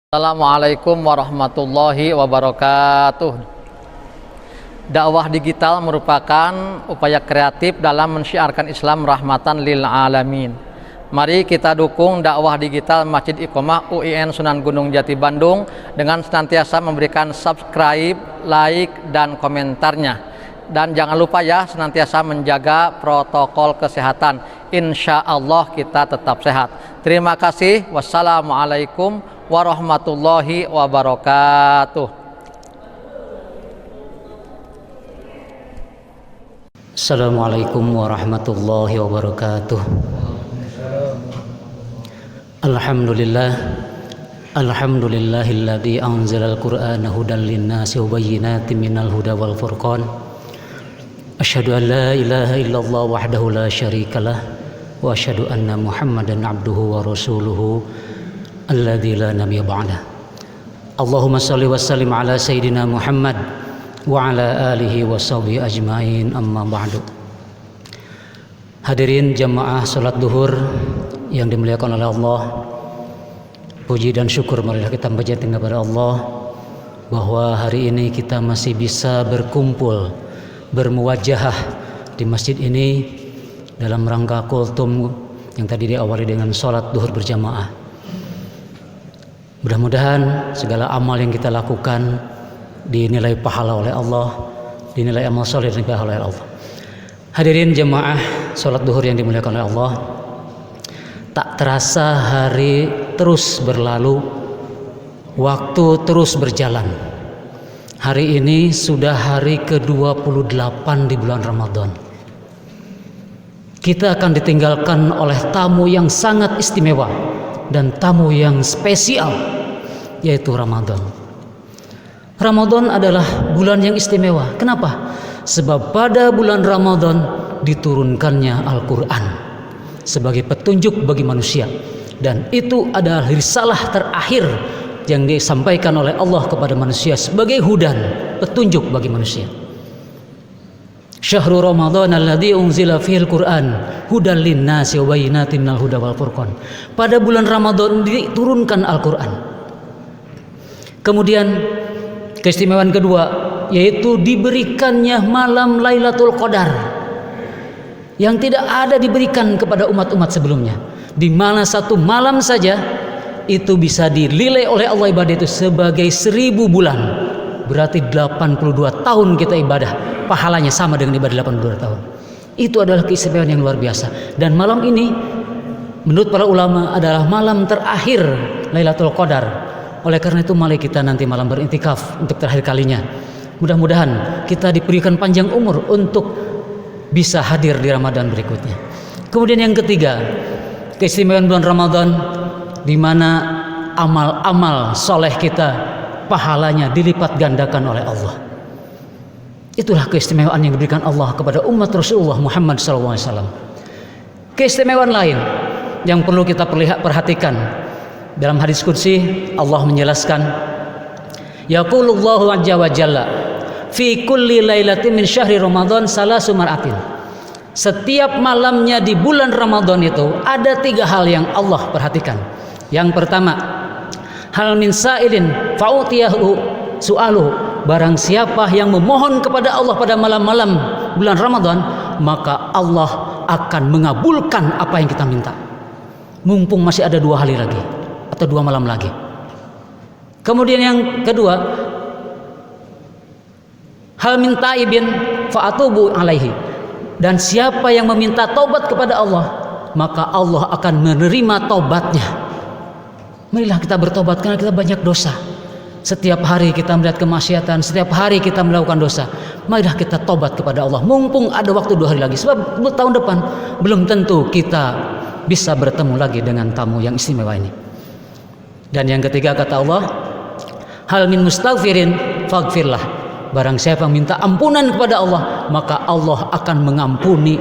Assalamualaikum warahmatullahi wabarakatuh. Dakwah digital merupakan upaya kreatif dalam mensyiarkan Islam rahmatan lil alamin. Mari kita dukung dakwah digital Masjid Iqomah UIN Sunan Gunung Jati Bandung dengan senantiasa memberikan subscribe, like, dan komentarnya. Dan jangan lupa ya, senantiasa menjaga protokol kesehatan. Insya Allah kita tetap sehat. Terima kasih. Wassalamualaikum warahmatullahi wabarakatuh. Assalamualaikum warahmatullahi wabarakatuh. Alhamdulillahilladzi anzalal qur'ana hudan linnasi wa bayyinatin minal huda wal furqan. Asyhadu an la ilaha illallah wahdahu la syarikalah wa asyhadu anna Muhammadan abduhu wa rasuluhu alladzi la nabiyya ba'dah. Allahumma shalli wa sallim ala sayyidina Muhammad wa ala alihi wa sahbihi ajmain, amma ba'du. Hadirin jamaah salat duhur yang dimuliakan oleh Allah, puji dan syukur marilah kita panjatkan kepada Allah bahwa hari ini kita masih bisa berkumpul, bermuwajahah di masjid ini dalam rangka kultum yang tadi diawali dengan salat duhur berjamaah. Mudah-mudahan segala amal yang kita lakukan dinilai pahala oleh Allah, dinilai amal soleh dan pahala oleh Allah. Hadirin jemaah salat duhur yang dimuliakan oleh Allah, tak terasa hari terus berlalu, waktu terus berjalan. Hari ini sudah hari ke-28 di bulan Ramadan. Kita akan ditinggalkan oleh tamu yang sangat istimewa dan tamu yang spesial, yaitu Ramadan. Ramadan adalah bulan yang istimewa. Kenapa? Sebab pada bulan Ramadan diturunkannya Al-Quran sebagai petunjuk bagi manusia, dan itu adalah risalah terakhir yang disampaikan oleh Allah kepada manusia sebagai hudan, petunjuk bagi manusia. Syahrul Ramadan alladzi unzila fihil Qur'an hudan linnasi wa bayyinatin minal huda wal furqan. Pada bulan Ramadan diturunkan Al-Qur'an. Kemudian keistimewaan kedua yaitu diberikannya malam Lailatul Qadar yang tidak ada diberikan kepada umat-umat sebelumnya. Di mana satu malam saja itu bisa dinilai oleh Allah ibadah itu sebagai 1000 bulan. Berarti 82 tahun kita ibadah, pahalanya sama dengan ibadah 82 tahun. Itu adalah keistimewaan yang luar biasa. Dan malam ini menurut para ulama adalah malam terakhir Lailatul Qadar. Oleh karena itu mari kita nanti malam berintikaf untuk terakhir kalinya. Mudah-mudahan kita diberikan panjang umur untuk bisa hadir di Ramadan berikutnya. Kemudian yang ketiga, keistimewaan bulan Ramadan di mana amal-amal soleh kita pahalanya dilipat gandakan oleh Allah. Itulah keistimewaan yang diberikan Allah kepada umat Rasulullah Muhammad SAW. Keistimewaan lain yang perlu kita perhatikan dalam hadis qudsi, Allah menjelaskan, yaqulullahu azza wa jalla fi kulli lailatin min syahri Ramadan salasu mar'atin. Setiap malamnya di bulan Ramadan itu ada 3 hal yang Allah perhatikan. Yang pertama, hal min sa'ilin fa'utiyahu su'aluhu. Barang siapa yang memohon kepada Allah pada malam-malam bulan Ramadan, maka Allah akan mengabulkan apa yang kita minta. Mumpung masih ada 2 hari lagi atau 2 malam lagi. Kemudian yang kedua, hal min taibin fa'atubu alaihi. Dan siapa yang meminta taubat kepada Allah, maka Allah akan menerima taubatnya. Marilah kita bertobat karena kita banyak dosa. Setiap hari kita melihat kemaksiatan, setiap hari kita melakukan dosa. Marilah kita tobat kepada Allah. Mumpung ada waktu 2 hari lagi. Sebab tahun depan belum tentu kita bisa bertemu lagi dengan tamu yang istimewa ini. Dan yang ketiga kata Allah, hal min mustaghfirin faghfirlah. Barang siapa yang minta ampunan kepada Allah, maka Allah akan mengampuni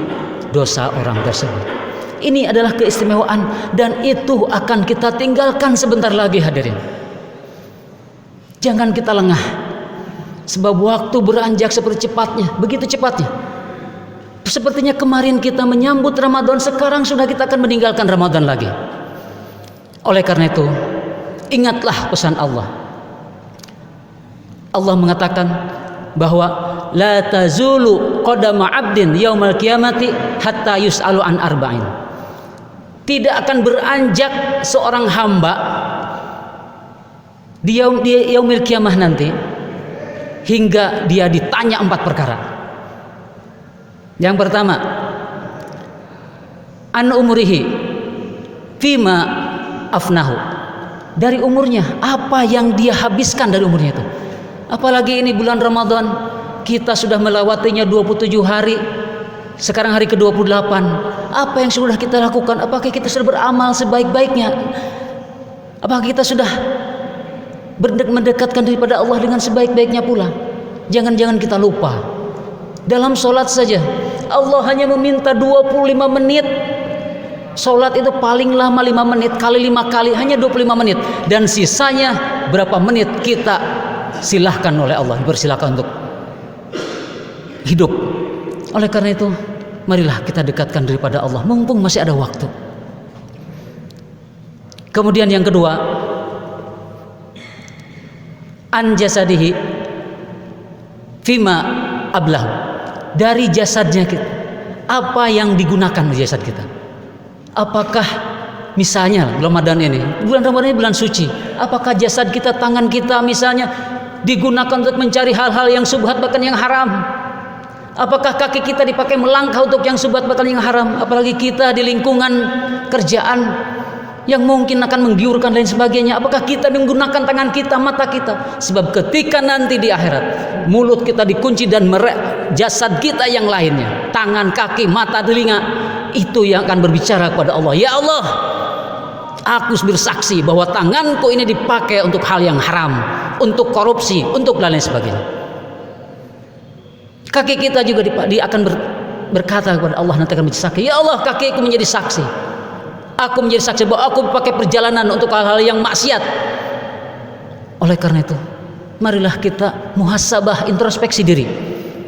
dosa orang tersebut. Ini adalah keistimewaan dan itu akan kita tinggalkan sebentar lagi hadirin. Jangan kita lengah, sebab waktu beranjak seperti cepatnya, begitu cepatnya. Sepertinya kemarin kita menyambut Ramadan, sekarang sudah kita akan meninggalkan Ramadan lagi. Oleh karena itu, ingatlah pesan Allah. Allah mengatakan bahwa la tazulu qadama 'abdin yaumal qiyamati hatta yus'alu an arba'in. Tidak akan beranjak seorang hamba di yaumil qiyamah nanti hingga dia ditanya 4 perkara. Yang pertama, an umrihi fima afnahu. Dari umurnya, apa yang dia habiskan dari umurnya itu. Apalagi ini bulan Ramadan, kita sudah melewatinya 27 hari. Sekarang hari ke-28. Apa yang sudah kita lakukan? Apakah kita sudah beramal sebaik-baiknya? Apakah kita sudah mendekatkan diri pada Allah dengan sebaik-baiknya pula? Jangan-jangan kita lupa. Dalam sholat saja, Allah hanya meminta 25 menit. Sholat itu paling lama 5 menit, kali 5 kali hanya 25 menit. Dan sisanya berapa menit kita silahkan oleh Allah, dipersilahkan untuk hidup. Oleh karena itu, marilah kita dekatkan diri pada Allah mumpung masih ada waktu. Kemudian yang kedua, an jasadihi fima ablahu. Dari jasadnya kita, apa yang digunakan di jasad kita. Apakah misalnya Ramadan ini, bulan Ramadan ini bulan suci, apakah jasad kita, tangan kita misalnya digunakan untuk mencari hal-hal yang subhat bahkan yang haram? Apakah kaki kita dipakai melangkah untuk yang subhat bahkan yang haram? Apalagi kita di lingkungan kerjaan yang mungkin akan menggiurkan dan sebagainya. Apakah kita menggunakan tangan kita, mata kita? Sebab ketika nanti di akhirat, mulut kita dikunci dan jasad kita yang lainnya, tangan, kaki, mata, telinga, itu yang akan berbicara kepada Allah. Ya Allah, aku bersaksi bahwa tanganku ini dipakai untuk hal yang haram, untuk korupsi, untuk lain sebagainya. Kaki kita juga dia akan berkata kepada Allah, nanti akan menjadi saksi. Ya Allah, kakiku menjadi saksi. Aku menjadi saksi bahwa aku pakai perjalanan untuk hal-hal yang maksiat. Oleh karena itu, marilah kita muhasabah, introspeksi diri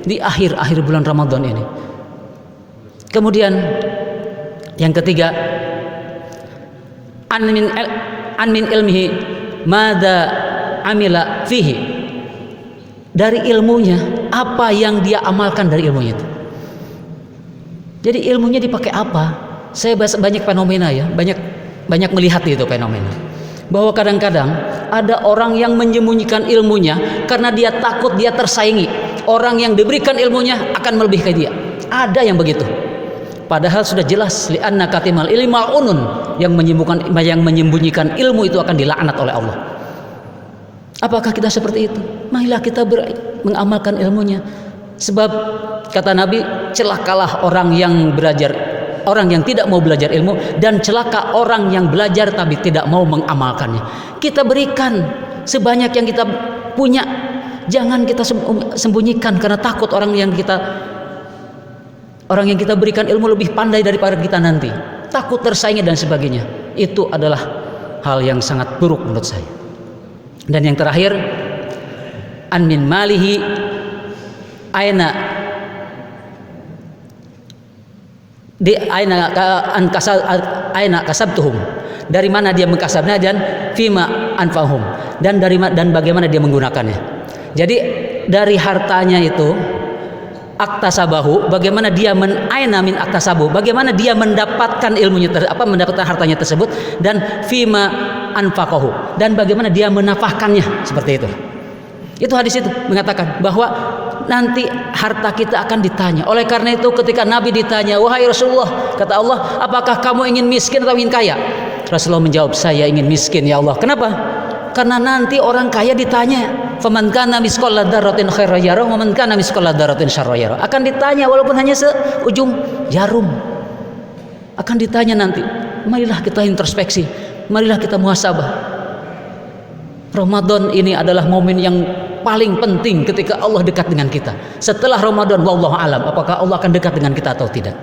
di akhir-akhir bulan Ramadan ini. Kemudian yang ketiga, an min ilmihi madza amila fihi. Dari ilmunya, apa yang dia amalkan dari ilmunya itu. Jadi ilmunya dipakai apa? Saya banyak fenomena ya, banyak melihat itu fenomena. Bahwa kadang-kadang ada orang yang menyembunyikan ilmunya karena dia takut dia tersaingi. Orang yang diberikan ilmunya akan melebihi dia. Ada yang begitu. Padahal sudah jelas li'anna katimal ilmi mal'unun, yang menyembunyikan ilmu itu akan dilaknat oleh Allah. Apakah kita seperti itu? Marilah kita mengamalkan ilmunya. Sebab kata Nabi, celakalah orang yang belajar, orang yang tidak mau belajar ilmu, dan celaka orang yang belajar tapi tidak mau mengamalkannya. Kita berikan sebanyak yang kita punya. Jangan kita sembunyikan karena takut orang yang kita berikan ilmu lebih pandai daripada kita nanti. Takut tersaingi dan sebagainya. Itu adalah hal yang sangat buruk menurut saya. Dan yang terakhir, an min malihi aina kasabtuhum, dari mana dia mengkasabnya, dan fima anfahum, dan bagaimana dia menggunakannya. Jadi dari hartanya itu aktasabahu, bagaimana dia aina min aktasabu, bagaimana dia mendapatkan ilmunya, mendapatkan hartanya tersebut, dan fima anfaqahu, dan bagaimana dia menafkahkannya, seperti itu. Itu hadis itu mengatakan bahwa nanti harta kita akan ditanya. Oleh karena itu ketika Nabi ditanya, wahai Rasulullah, kata Allah, apakah kamu ingin miskin atau ingin kaya? Rasulullah menjawab, saya ingin miskin ya Allah. Kenapa? Karena nanti orang kaya ditanya, faman kana misqala dzarratin khairan yarah wa man kana misqala dzarratin syarran yarah. Akan ditanya walaupun hanya seujung jarum. Akan ditanya nanti. Marilah kita introspeksi, marilah kita muhasabah. Ramadan ini adalah momen yang paling penting ketika Allah dekat dengan kita. Setelah Ramadan, wallahu alam, apakah Allah akan dekat dengan kita atau tidak.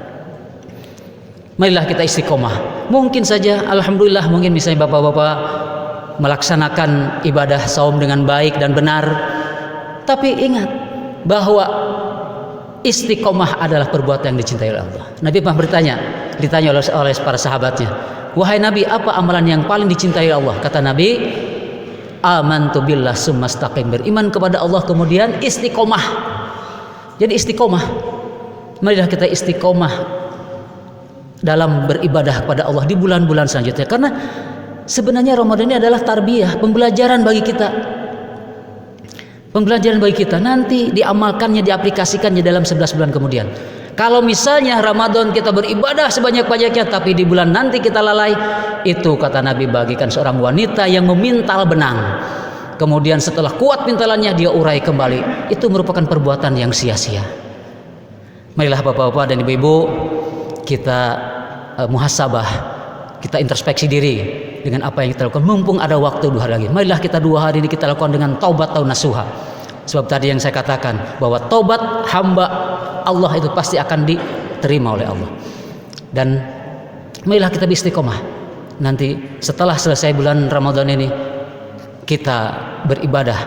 Marilah kita istiqomah. Mungkin saja, alhamdulillah, mungkin misalnya bapak-bapak melaksanakan ibadah saum dengan baik dan benar. Tapi ingat bahwa istiqomah adalah perbuatan yang dicintai oleh Allah. Nabi pernah ditanya oleh para sahabatnya, wahai Nabi, apa amalan yang paling dicintai Allah? Kata Nabi, amantu billah summastaqim, beriman kepada Allah kemudian istiqomah. Jadi istiqomah, marilah kita istiqomah dalam beribadah kepada Allah di bulan-bulan selanjutnya, karena sebenarnya Ramadan ini adalah tarbiyah, pembelajaran bagi kita. Pembelajaran bagi kita, nanti diamalkannya, diaplikasikannya dalam 11 bulan kemudian. Kalau misalnya Ramadan kita beribadah sebanyak-banyaknya tapi di bulan nanti kita lalai, itu kata Nabi bagikan seorang wanita yang memintal benang, kemudian setelah kuat pintalannya dia urai kembali, itu merupakan perbuatan yang sia-sia. Marilah bapak-bapak dan ibu-ibu, kita muhasabah, kita introspeksi diri dengan apa yang kita lakukan. Mumpung ada waktu 2 hari lagi, marilah kita 2 hari ini kita lakukan dengan taubat atau nasuha. Sebab tadi yang saya katakan bahwa taubat hamba Allah itu pasti akan diterima oleh Allah. Dan marilah kita istiqomah. Nanti setelah selesai bulan Ramadan ini, kita beribadah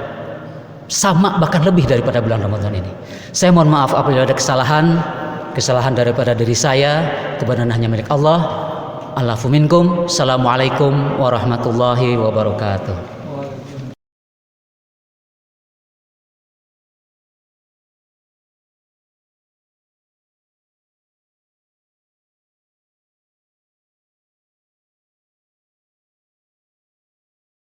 sama bahkan lebih daripada bulan Ramadan ini. Saya mohon maaf apabila ada kesalahan daripada diri saya, kebenaran hanya milik Allah. Alafu minkum. Assalamualaikum warahmatullahi wabarakatuh.